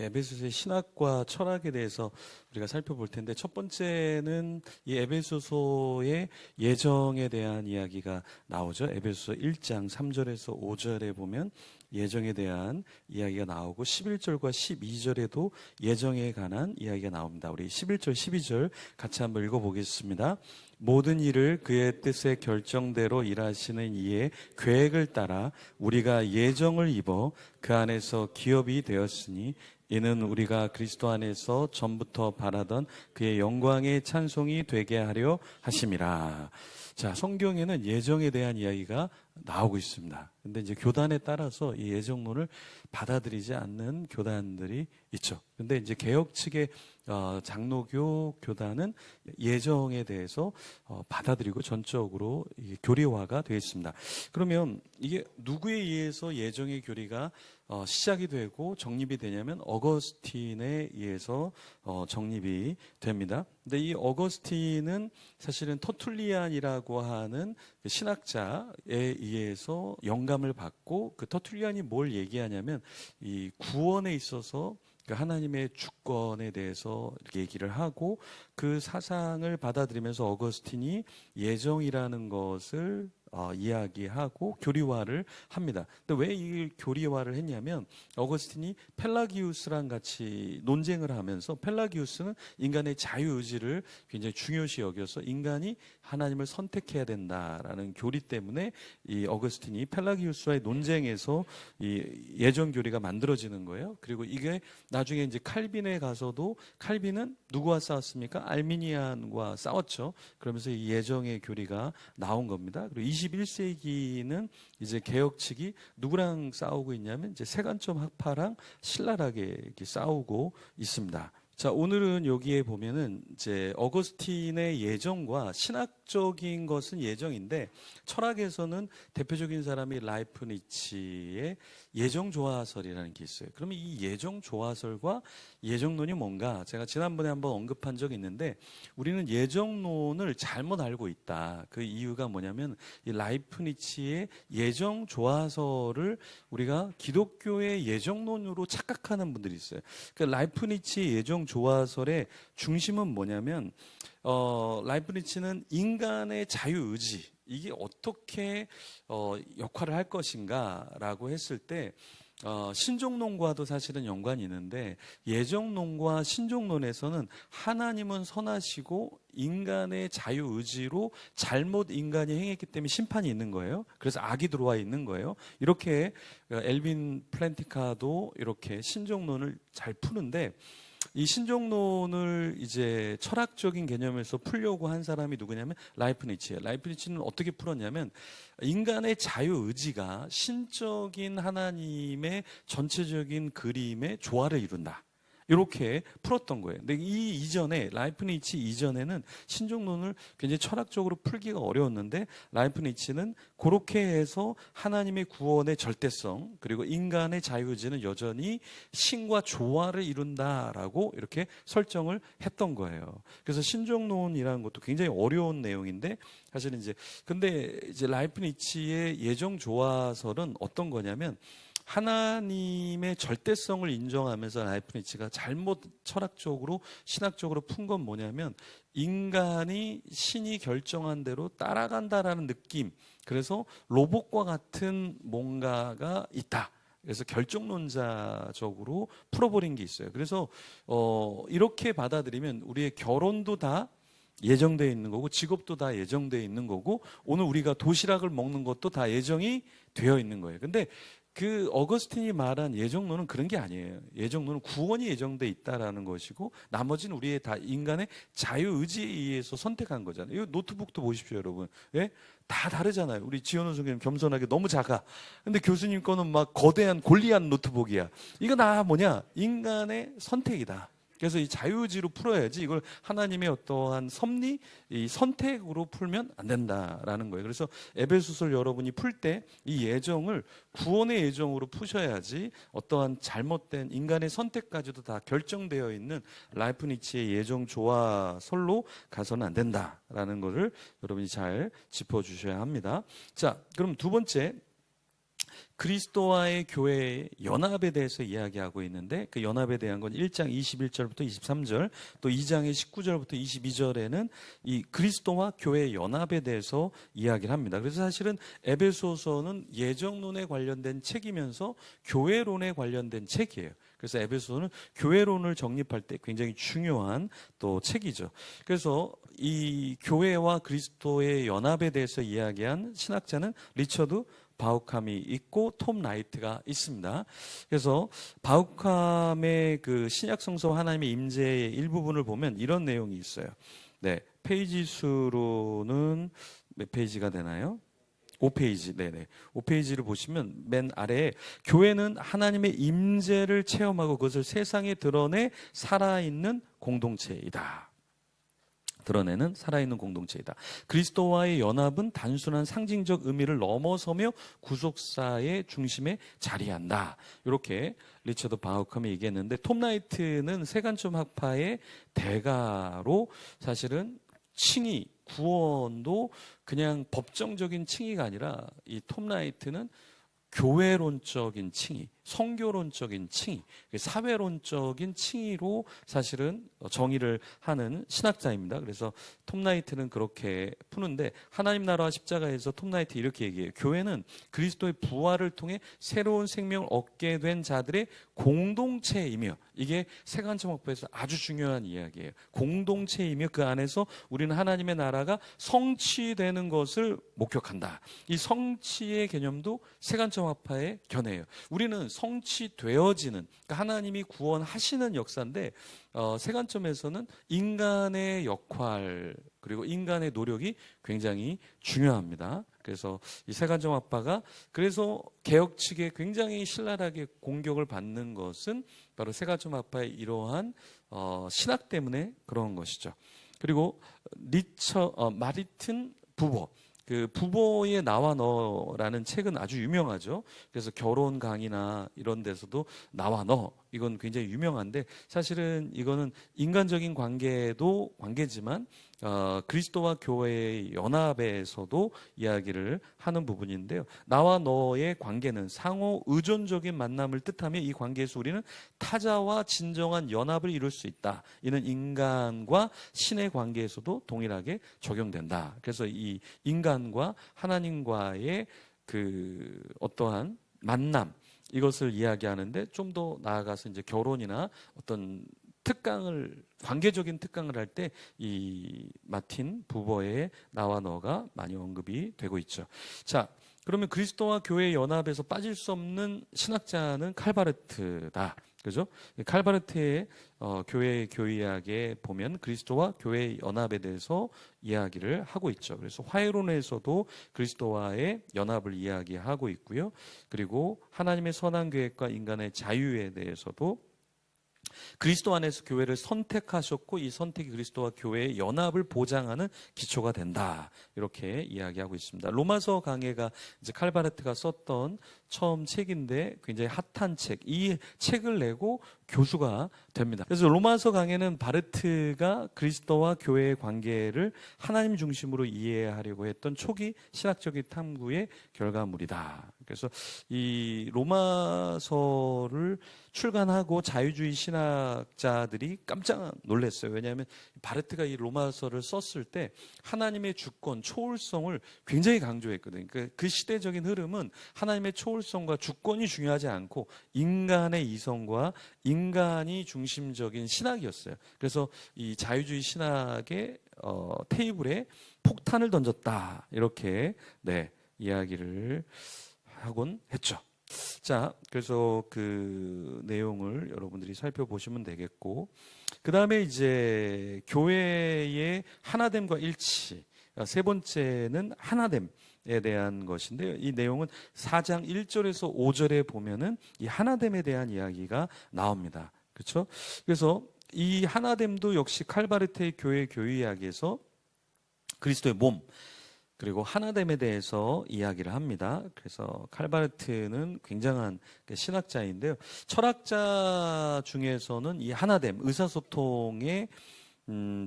에베소서의 신학과 철학에 대해서 우리가 살펴볼 텐데, 첫 번째는 이 에베소서의 예정에 대한 이야기가 나오죠. 에베소서 1장 3절에서 5절에 보면 예정에 대한 이야기가 나오고, 11절과 12절에도 예정에 관한 이야기가 나옵니다. 우리 11절 12절 같이 한번 읽어보겠습니다. 모든 일을 그의 뜻의 결정대로 일하시는 이의 계획을 따라 우리가 예정을 입어 그 안에서 기업이 되었으니, 이는 우리가 그리스도 안에서 전부터 바라던 그의 영광의 찬송이 되게 하려 하심이라. 자, 성경에는 예정에 대한 이야기가 나오고 있습니다. 근데 이제 교단에 따라서 이 예정론을 받아들이지 않는 교단들이 있죠. 근데 이제 개혁 측의 장로교 교단은 예정에 대해서 받아들이고 전적으로 이게 교리화가 되어 있습니다. 그러면 이게 누구에 의해서 예정의 교리가 시작이 되고 정립이 되냐면 어거스틴에 의해서 정립이 됩니다. 근데 이 어거스틴은 사실은 터툴리안이라고 하는 신학자에 의해서 영감을 받고, 그 터툴리안이 뭘 얘기하냐면 이 구원에 있어서 하나님의 주권에 대해서 얘기를 하고, 그 사상을 받아들이면서 어거스틴이 예정이라는 것을 이야기하고 교리화를 합니다. 근데 왜 이 교리화를 했냐면, 어거스틴이 펠라기우스랑 같이 논쟁을 하면서, 펠라기우스는 인간의 자유의지를 굉장히 중요시 여겨서 인간이 하나님을 선택해야 된다라는 교리 때문에 이 어거스틴이 펠라기우스와의 논쟁에서 이 예정 교리가 만들어지는 거예요. 그리고 이게 나중에 이제 칼빈에 가서도, 칼빈은 누구와 싸웠습니까? 알미니안과 싸웠죠. 그러면서 이 예정의 교리가 나온 겁니다. 그리고 21세기는 이제 개혁 측이 누구랑 싸우고 있냐면 이제 세간점 학파랑 신랄하게 이렇게 싸우고 있습니다. 자, 오늘은 여기에 보면은 이제 어거스틴의 예정과 신학적인 것은 예정인데, 철학에서는 대표적인 사람이 라이프니츠의 예정조화설이라는 게 있어요. 그러면 이 예정조화설과 예정론이 뭔가, 제가 지난번에 한번 언급한 적이 있는데, 우리는 예정론을 잘못 알고 있다. 그 이유가 뭐냐면, 이 라이프니츠의 예정조화설을 우리가 기독교의 예정론으로 착각하는 분들이 있어요. 그 라이프니츠의 예정조화설의 중심은 뭐냐면, 라이프니츠는 인간의 자유의지, 이게 어떻게 역할을 할 것인가라고 했을 때, 신종론과도 사실은 연관이 있는데, 예정론과 신종론에서는 하나님은 선하시고 인간의 자유의지로 잘못 인간이 행했기 때문에 심판이 있는 거예요. 그래서 악이 들어와 있는 거예요. 이렇게 엘빈 플랜티카도 이렇게 신종론을 잘 푸는데, 이 신종론을 이제 철학적인 개념에서 풀려고 한 사람이 누구냐면 라이프니츠예요. 라이프니츠는 어떻게 풀었냐면, 인간의 자유의지가 신적인 하나님의 전체적인 그림의 조화를 이룬다, 이렇게 풀었던 거예요. 근데 이 이전에, 라이프니츠 이전에는 신종론을 굉장히 철학적으로 풀기가 어려웠는데, 라이프니츠는 그렇게 해서 하나님의 구원의 절대성, 그리고 인간의 자유의지는 여전히 신과 조화를 이룬다라고 이렇게 설정을 했던 거예요. 그래서 신종론이라는 것도 굉장히 어려운 내용인데, 사실은 근데 라이프니츠의 예정 조화설은 어떤 거냐면, 하나님의 절대성을 인정하면서 라이프니츠가 잘못 철학적으로 신학적으로 푼 건 뭐냐면, 인간이 신이 결정한 대로 따라간다라는 느낌, 그래서 로봇과 같은 뭔가가 있다, 그래서 결정론자적으로 풀어버린 게 있어요. 그래서 이렇게 받아들이면 우리의 결혼도 다 예정되어 있는 거고, 직업도 다 예정되어 있는 거고, 오늘 우리가 도시락을 먹는 것도 다 예정이 되어 있는 거예요. 근데 그 어거스틴이 말한 예정론은 그런 게 아니에요. 예정론은 구원이 예정돼 있다라는 것이고, 나머지는 우리의 다 인간의 자유의지에 의해서 선택한 거잖아요. 이 노트북도 보십시오, 여러분. 예? 다 다르잖아요. 우리 지현우 선생님 겸손하게 너무 작아. 근데 교수님 거는 막 거대한 골리앗 노트북이야. 이거 다 뭐냐? 인간의 선택이다. 그래서 이 자유의지로 풀어야지, 이걸 하나님의 어떠한 섭리, 이 선택으로 풀면 안 된다라는 거예요. 그래서 에베소서를 여러분이 풀 때 이 예정을 구원의 예정으로 푸셔야지, 어떠한 잘못된 인간의 선택까지도 다 결정되어 있는 라이프니츠의 예정 조화설로 가서는 안 된다라는 것을 여러분이 잘 짚어주셔야 합니다. 자, 그럼 두 번째, 그리스도와의 교회의 연합에 대해서 이야기하고 있는데 그 연합에 대한 건 1장 21절부터 23절 또 2장의 19절부터 22절에는 이 그리스도와 교회의 연합에 대해서 이야기를 합니다. 그래서 사실은 에베소서는 예정론에 관련된 책이면서 교회론에 관련된 책이에요. 그래서 에베소서는 교회론을 정립할 때 굉장히 중요한 또 책이죠. 그래서 이 교회와 그리스도의 연합에 대해서 이야기한 신학자는 리처드 바우캄이 있고 톰 라이트가 있습니다. 그래서 바우캄의 그 신약 성서 하나님의 임재의 일부분을 보면 이런 내용이 있어요. 네, 페이지 수로는 몇 페이지가 되나요? 5페이지, 네네. 5페이지를 보시면 맨 아래에 교회는 하나님의 임재를 체험하고 그것을 세상에 드러내 살아있는 공동체이다. 드러내는 살아있는 공동체이다. 그리스도와의 연합은 단순한 상징적 의미를 넘어서며 구속사의 중심에 자리한다. 이렇게 리처드 바우캄이 얘기했는데 톰 라이트는 세간점 학파의 대가로 사실은 칭의, 구원도 그냥 법정적인 칭의가 아니라 이 톰 라이트는 교회론적인 칭의, 성교론적인 칭의, 사회론적인 칭의로 사실은 정의를 하는 신학자입니다. 그래서 톰 라이트는 그렇게 푸는데 하나님 나라와 십자가에서 톰 라이트 이렇게 얘기해요. 교회는 그리스도의 부활을 통해 새로운 생명을 얻게 된 자들의 공동체이며 이게 세간점학파에서 아주 중요한 이야기예요. 공동체이며 그 안에서 우리는 하나님의 나라가 성취되는 것을 목격한다. 이 성취의 개념도 세간점학파의 견해예요. 우리는 성취되어지는 그러니까 하나님이 구원하시는 역사인데 세간점에서는 인간의 역할 그리고 인간의 노력이 굉장히 중요합니다. 그래서 이 세간점 학파가 그래서 개혁 측에 굉장히 신랄하게 공격을 받는 것은 바로 세간점 학파의 이러한 신학 때문에 그런 것이죠. 그리고 마리튼 부버 그 부보의 나와 너라는 책은 아주 유명하죠. 그래서 결혼 강의나 이런 데서도 나와 너 이건 굉장히 유명한데 사실은 이거는 인간적인 관계도 관계지만 그리스도와 교회의 연합에서도 이야기를 하는 부분인데요. 나와 너의 관계는 상호 의존적인 만남을 뜻하며 이 관계에서 우리는 타자와 진정한 연합을 이룰 수 있다. 이는 인간과 신의 관계에서도 동일하게 적용된다. 그래서 이 인간과 하나님과의 그 어떠한 만남 이것을 이야기하는데 좀 더 나아가서 이제 결혼이나 어떤 관계적인 특강을 할 때 이 마틴 부버의 나와 너가 많이 언급이 되고 있죠. 자, 그러면 그리스도와 교회의 연합에서 빠질 수 없는 신학자는 칼바르트다. 그죠? 칼바르트의 교회 교의학에 보면 그리스도와 교회의 연합에 대해서 이야기를 하고 있죠. 그래서 화해론에서도 그리스도와의 연합을 이야기하고 있고요. 그리고 하나님의 선한 계획과 인간의 자유에 대해서도 그리스도 안에서 교회를 선택하셨고 이 선택이 그리스도와 교회의 연합을 보장하는 기초가 된다. 이렇게 이야기하고 있습니다. 로마서 강해가 이제 칼바르트가 썼던 처음 책인데 굉장히 핫한 책. 이 책을 내고 교수가 됩니다. 그래서 로마서 강해는 바르트가 그리스도와 교회의 관계를 하나님 중심으로 이해하려고 했던 초기 신학적인 탐구의 결과물이다. 그래서 이 로마서를 출간하고 자유주의 신학자들이 깜짝 놀랐어요. 왜냐하면 바르트가 이 로마서를 썼을 때 하나님의 주권, 초월성을 굉장히 강조했거든요. 그 시대적인 흐름은 하나님의 초월성과 주권이 중요하지 않고 인간의 이성과 인간이 중심적인 신학이었어요. 그래서 이 자유주의 신학의 테이블에 폭탄을 던졌다. 이렇게 이야기를 하곤 했죠. 자, 그래서 그 내용을 여러분들이 살펴보시면 되겠고, 그 다음에 이제 교회의 하나됨과 일치. 세 번째는 하나됨에 대한 것인데요. 이 내용은 4장 1절에서 5절에 보면은 이 하나됨에 대한 이야기가 나옵니다. 그렇죠? 그래서 이 하나됨도 역시 칼바르트의 교회 교의학에서 그리스도의 몸, 그리고 하나됨에 대해서 이야기를 합니다. 그래서 칼바르트는 굉장한 신학자인데요. 철학자 중에서는 이 하나됨, 의사소통의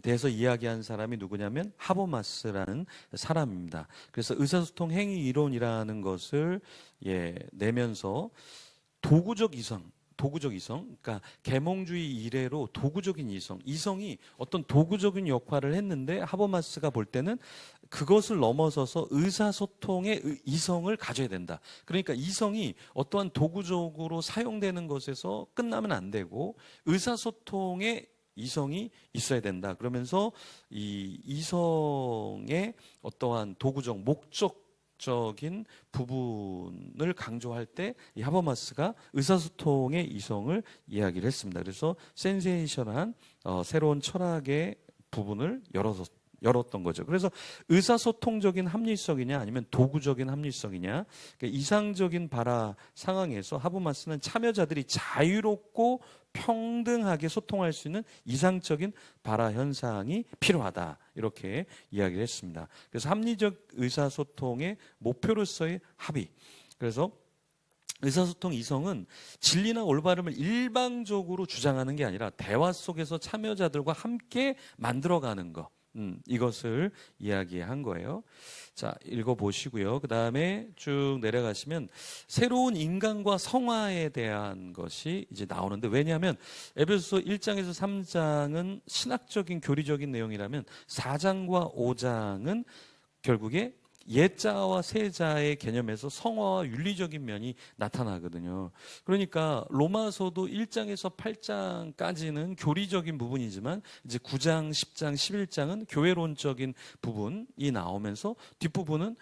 대해서 이야기한 사람이 누구냐면 하버마스라는 사람입니다. 그래서 의사소통 행위 이론이라는 것을 내면서 도구적 이성, 그러니까 계몽주의 이래로 도구적인 이성이 어떤 도구적인 역할을 했는데 하버마스가 볼 때는 그것을 넘어서서 의사소통의 이성을 가져야 된다. 그러니까 이성이 어떠한 도구적으로 사용되는 것에서 끝나면 안 되고 의사소통의 이성이 있어야 된다. 그러면서 이 이성의 어떠한 도구적 목적적인 부분을 강조할 때 이 하버마스가 의사소통의 이성을 이야기를 했습니다. 그래서 센세이션한 새로운 철학의 부분을 열었던 거죠. 그래서 의사소통적인 합리성이냐 아니면 도구적인 합리성이냐, 그러니까 이상적인 발화 상황에서 하버마스는 참여자들이 자유롭고 평등하게 소통할 수 있는 이상적인 발화 현상이 필요하다, 이렇게 이야기를 했습니다. 그래서 합리적 의사소통의 목표로서의 합의, 그래서 의사소통 이성은 진리나 올바름을 일방적으로 주장하는 게 아니라 대화 속에서 참여자들과 함께 만들어가는 것, 이것을 이야기한 거예요. 자, 읽어보시고요. 그 다음에 쭉 내려가시면 새로운 인간과 성화에 대한 것이 이제 나오는데, 왜냐하면 에베소서 1장에서 3장은 신학적인 교리적인 내용이라면 4장과 5장은 결국에 예자와 세자의 개념에서 성화와 윤리적인 면이 나타나거든요. 그러니까 로마서도 1장에서 8장까지는 교리적인 부분이지만 이제 9장, 10장, 11장은 교회론적인 부분이 나오면서 뒷부분은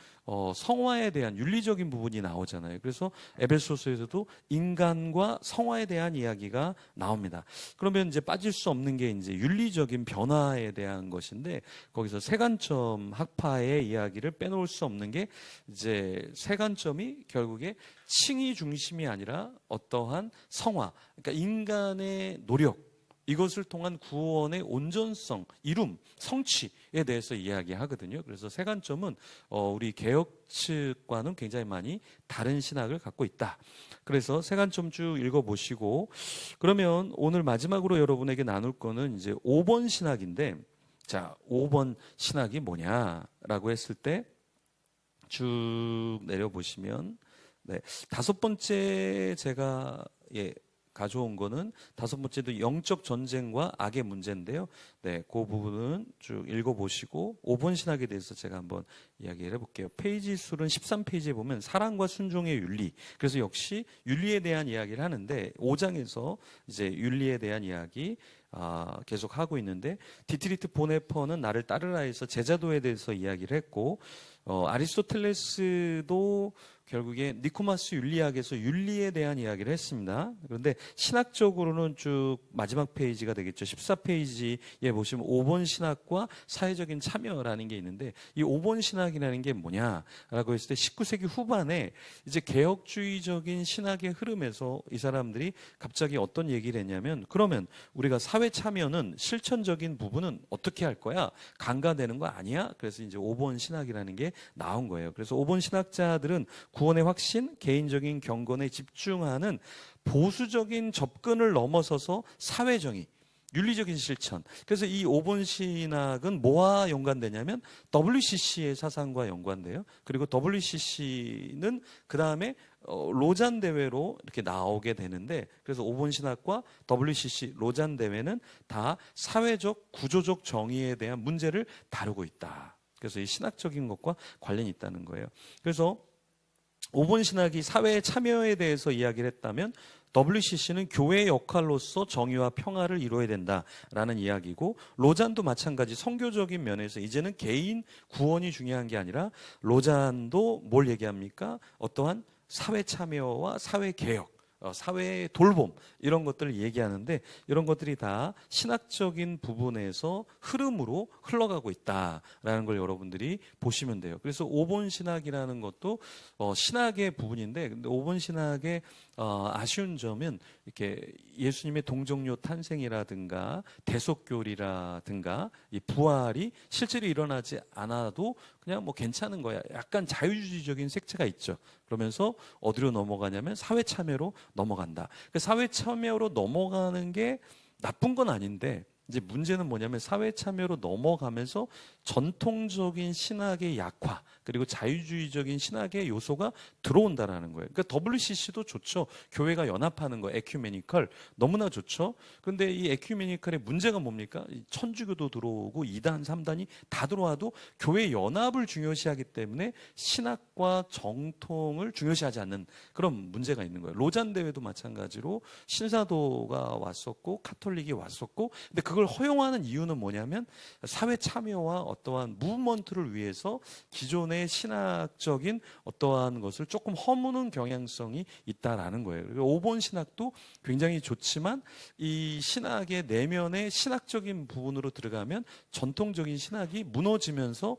성화에 대한 윤리적인 부분이 나오잖아요. 그래서 에베소서에서도 인간과 성화에 대한 이야기가 나옵니다. 그러면 이제 빠질 수 없는 게 이제 윤리적인 변화에 대한 것인데, 거기서 세관점 학파의 이야기를 빼놓을 수 없는 게 이제 세관점이 결국에 칭의 중심이 아니라 어떠한 성화, 그러니까 인간의 노력, 이것을 통한 구원의 온전성, 이룸, 성취에 대해서 이야기하거든요. 그래서 세관점은 우리 개혁 측과는 굉장히 많이 다른 신학을 갖고 있다. 그래서 세관점 쭉 읽어보시고, 그러면 오늘 마지막으로 여러분에게 나눌 거는 이제 5번 신학인데, 자, 5번 신학이 뭐냐라고 했을 때 쭉 내려보시면, 다섯 번째 제가 가져온 거는 다섯 번째도 영적 전쟁과 악의 문제인데요. 그 부분은 쭉 읽어보시고 5번 신학에 대해서 제가 한번 이야기를 해볼게요. 페이지 수는 13페이지에 보면 사랑과 순종의 윤리. 그래서 역시 윤리에 대한 이야기를 하는데 5장에서 이제 윤리에 대한 이야기 계속 하고 있는데, 디트리트 보네퍼는 나를 따르라에서 제자도에 대해서 이야기를 했고, 아리스토텔레스도 결국에 니코마스 윤리학에서 윤리에 대한 이야기를 했습니다. 그런데 신학적으로는 쭉 마지막 페이지가 되겠죠. 14페이지에 보시면 5번 신학과 사회적인 참여라는 게 있는데, 이 5번 신학이라는 게 뭐냐라고 했을 때 19세기 후반에 이제 개혁주의적인 신학의 흐름에서 이 사람들이 갑자기 어떤 얘기를 했냐면, 그러면 우리가 사회 참여는 실천적인 부분은 어떻게 할 거야? 강가되는 거 아니야? 그래서 이제 5번 신학이라는 게 나온 거예요. 그래서 5번 신학자들은 구원의 확신, 개인적인 경건에 집중하는 보수적인 접근을 넘어서서 사회정의, 윤리적인 실천. 그래서 이 5번 신학은 뭐와 연관되냐면 WCC의 사상과 연관돼요. 그리고 WCC는 그 다음에 로잔 대회로 이렇게 나오게 되는데, 그래서 5번 신학과 WCC, 로잔 대회는 다 사회적, 구조적 정의에 대한 문제를 다루고 있다. 그래서 이 신학적인 것과 관련이 있다는 거예요. 그래서 5번 신학이 사회의 참여에 대해서 이야기를 했다면 WCC는 교회의 역할로서 정의와 평화를 이루어야 된다라는 이야기고, 로잔도 마찬가지 성교적인 면에서 이제는 개인 구원이 중요한 게 아니라 로잔도 뭘 얘기합니까? 어떠한 사회 참여와 사회 개혁, 사회의 돌봄, 이런 것들을 얘기하는데, 이런 것들이 다 신학적인 부분에서 흐름으로 흘러가고 있다라는 걸 여러분들이 보시면 돼요. 그래서 5번 신학이라는 것도 신학의 부분인데, 근데 5번 신학의 아쉬운 점은 이렇게 예수님의 동정녀 탄생이라든가 대속교리라든가 이 부활이 실제로 일어나지 않아도 그냥 뭐 괜찮은 거야, 약간 자유주의적인 색채가 있죠. 그러면서 어디로 넘어가냐면 사회 참여로 넘어간다. 그 사회 참여로 넘어가는 게 나쁜 건 아닌데, 이제 문제는 뭐냐면 사회 참여로 넘어가면서 전통적인 신학의 약화 그리고 자유주의적인 신학의 요소가 들어온다라는 거예요. 그러니까 WCC도 좋죠. 교회가 연합하는 거, 에큐메니컬 너무나 좋죠. 그런데 이 에큐메니컬의 문제가 뭡니까? 천주교도 들어오고 2단, 3단이 다 들어와도 교회 연합을 중요시하기 때문에 신학과 정통을 중요시하지 않는 그런 문제가 있는 거예요. 로잔 대회도 마찬가지로 신사도가 왔었고 카톨릭이 왔었고, 근데 그걸 허용하는 이유는 뭐냐면 사회 참여와 어떠한 무브먼트를 위해서 기존의 신학적인 어떠한 것을 조금 허무는 경향성이 있다라는 거예요. 그리고 오본 신학도 굉장히 좋지만 이 신학의 내면의 신학적인 부분으로 들어가면 전통적인 신학이 무너지면서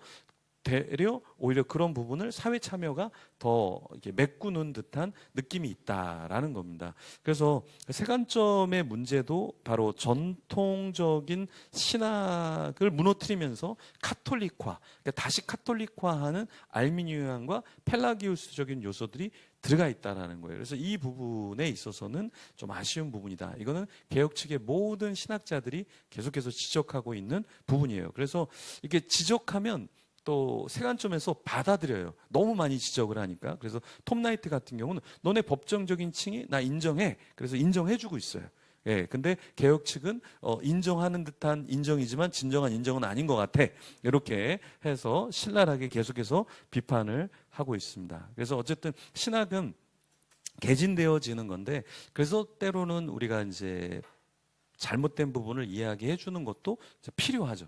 되려 오히려 그런 부분을 사회 참여가 더 이렇게 메꾸는 듯한 느낌이 있다라는 겁니다. 그래서 세관점의 문제도 바로 전통적인 신학을 무너뜨리면서 카톨릭화, 그러니까 다시 카톨릭화하는 알미니안과 펠라기우스적인 요소들이 들어가 있다라는 거예요. 그래서 이 부분에 있어서는 좀 아쉬운 부분이다. 이거는 개혁 측의 모든 신학자들이 계속해서 지적하고 있는 부분이에요. 그래서 이렇게 지적하면 또 세관점에서 받아들여요. 너무 많이 지적을 하니까. 그래서 톰 나이트 같은 경우는 너네 법정적인 층이 나 인정해. 그래서 인정해주고 있어요. 예, 근데 개혁 측은 인정하는 듯한 인정이지만 진정한 인정은 아닌 것 같아. 이렇게 해서 신랄하게 계속해서 비판을 하고 있습니다. 그래서 어쨌든 신학은 개진되어지는 건데, 그래서 때로는 우리가 이제 잘못된 부분을 이야기해 주는 것도 필요하죠.